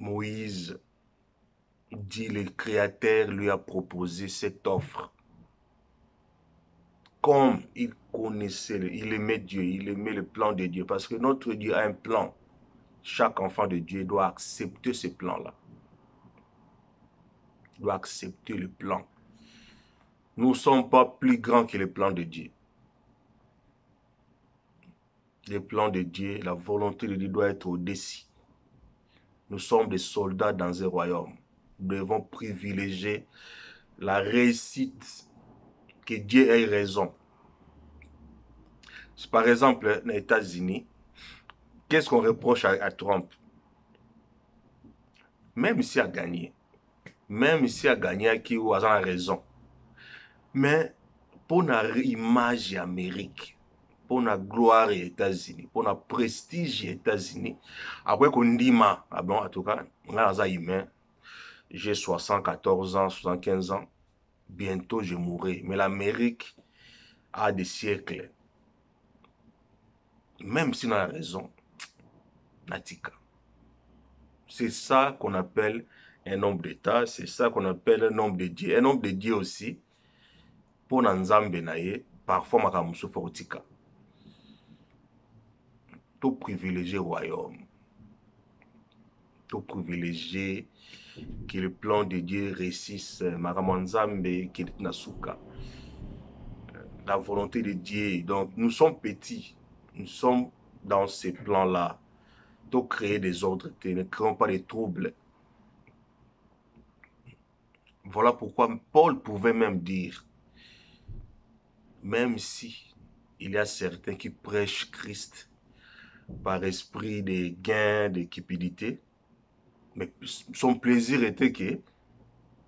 Moïse dit le Créateur lui a proposé cette offre. Comme il connaissait, il aimait Dieu, il aimait le plan de Dieu. Parce que notre Dieu a un plan. Chaque enfant de Dieu doit accepter ce plan-là. Il doit accepter le plan. Nous ne sommes pas plus grands que le plan de Dieu. Le plan de Dieu, la volonté de Dieu doit être au-dessus. Nous sommes des soldats dans un royaume. Nous devons privilégier la réussite, que Dieu ait raison. Par exemple, aux États-Unis, qu'est-ce qu'on reproche à Trump? Même s'il a gagné, qui a raison. Mais pour notre image d'Amérique, pour notre gloire aux États-Unis, pour notre prestige aux États-Unis, après qu'on dit, en tout cas, j'ai 74 ans, 75 ans, bientôt je mourrai. Mais l'Amérique a des siècles. Même si on a raison, Natika. C'est ça qu'on appelle un homme d'État, c'est ça qu'on appelle un homme de Dieu. Un homme de Dieu aussi, pour Nzambe naye, parfois makamusu fotika. Tout privilégié royaume. Tout privilégié que le plan de Dieu réussisse. Makamanzambe qui est nasuka. La volonté de Dieu. Donc nous sommes petits. Nous sommes dans ces plans-là. Tout créer des ordres, ne créons pas des troubles. Voilà pourquoi Paul pouvait même dire, même si il y a certains qui prêchent Christ par esprit de gain, de cupidité, mais son plaisir était que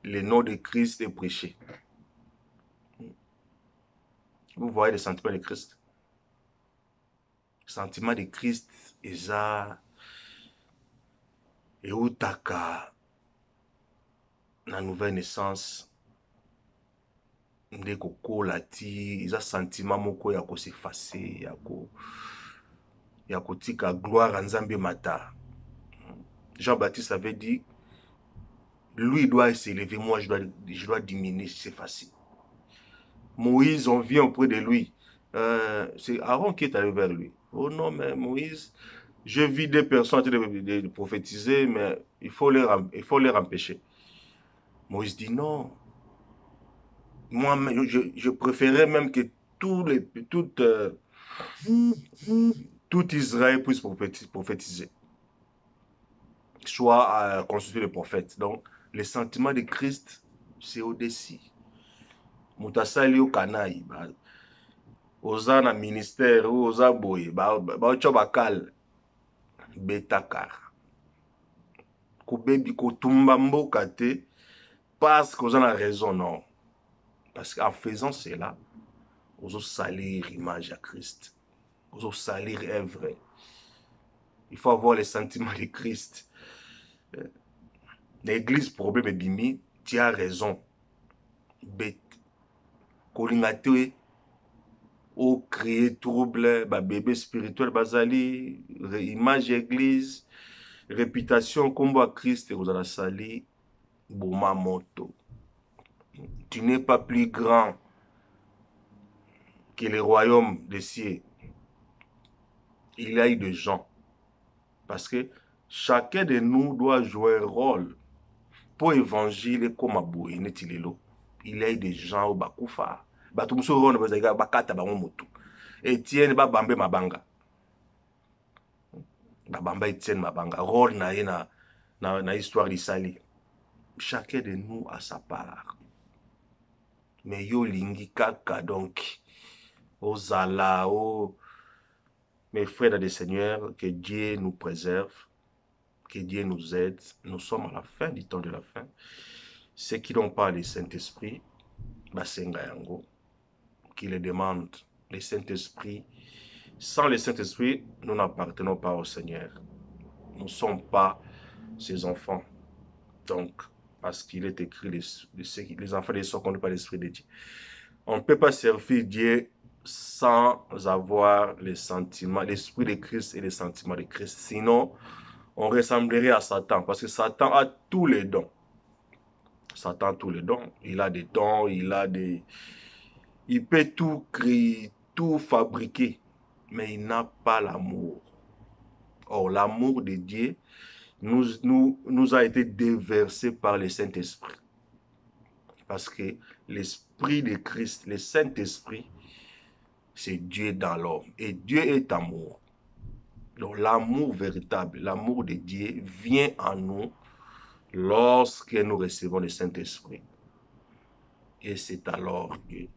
le nom de Christ est prêché. Vous voyez le sentiment de Christ? Le sentiment de Christ est ça, et utaka, la nouvelle naissance, ndeko kola ti, ils ont sentiment moko ya ko s'effacer, ya kotika gloire en Nzambe mata. Jean-Baptiste avait dit, lui doit s'élever, moi je dois diminuer, c'est facile. Moïse, on vient auprès de lui. C'est Aaron qui est allé vers lui. Oh non, mais Moïse, je vis des personnes en train de prophétiser, mais il faut les empêcher. Moïse dit non. Moi, je préférais même que tout Israël puisse prophétiser, soit constitué de prophètes. Donc, le sentiment de Christ, c'est au-dessus. Mutasali au Kanaï, oza na ministère ou oza boye, baotyo bakal, betakar. Kobebi kotumba mboka te, parce qu'on a raison, non. Parce qu'en faisant cela, on salir l'image à Christ. On salir œuvre. Il faut avoir les sentiments de Christ. L'église, problème est bimi, tu as raison. Bête. Kolingate, au créer trouble, bébé spirituel, bazali, image église, réputation, combo à Christ, et vous allez sali, bouma moto. Tu n'es pas plus grand que le royaume des cieux. Il y a eu des gens. Parce que chacun de nous doit jouer un rôle. Pour l'évangile, comme Aboué, il y a eu des gens au Bakoufa. Etienne Babambe Mabanga. Babamba Etienne Mabanga. Rôle na histoire d'Isali. Chacun de nous a sa part. Mais yo lingi kaka donc. Ozala, mes frères et des seigneurs, que Dieu nous préserve, que Dieu nous aide. Nous sommes à la fin du temps de la fin. Ceux qui n'ont pas le Saint-Esprit, Basenga Yango, qui le demandent, le Saint-Esprit. Sans le Saint-Esprit, nous n'appartenons pas au Seigneur. Nous ne sommes pas ses enfants. Donc, parce qu'il est écrit, les enfants ne sont conduits par l'Esprit de Dieu. On ne peut pas servir Dieu sans avoir les sentiments, l'Esprit de Christ et les sentiments de Christ. Sinon, on ressemblerait à Satan, parce que Satan a tous les dons. Satan a tous les dons. Il a des dons, il peut tout créer, tout fabriquer, mais il n'a pas l'amour. Or, l'amour de Dieu nous a été déversé par le Saint-Esprit. Parce que l'Esprit de Christ, le Saint-Esprit, c'est Dieu dans l'homme. Et Dieu est amour. Donc l'amour véritable, l'amour de Dieu vient en nous lorsque nous recevons le Saint-Esprit. Et c'est alors que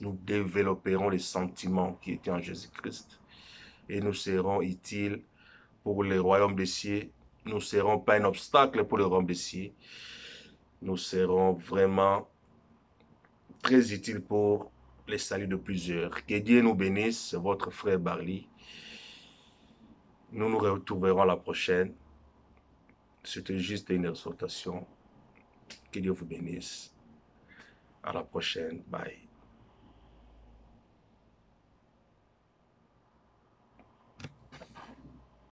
nous développerons les sentiments qui étaient en Jésus-Christ. Et nous serons utiles pour le royaume des cieux. Nous ne serons pas un obstacle pour le royaume des cieux. Nous serons vraiment très utiles pour le salut de plusieurs. Que Dieu nous bénisse, c'est votre frère Barly. Nous nous retrouverons la prochaine. C'était juste une exhortation. Que Dieu vous bénisse. À la prochaine. Bye.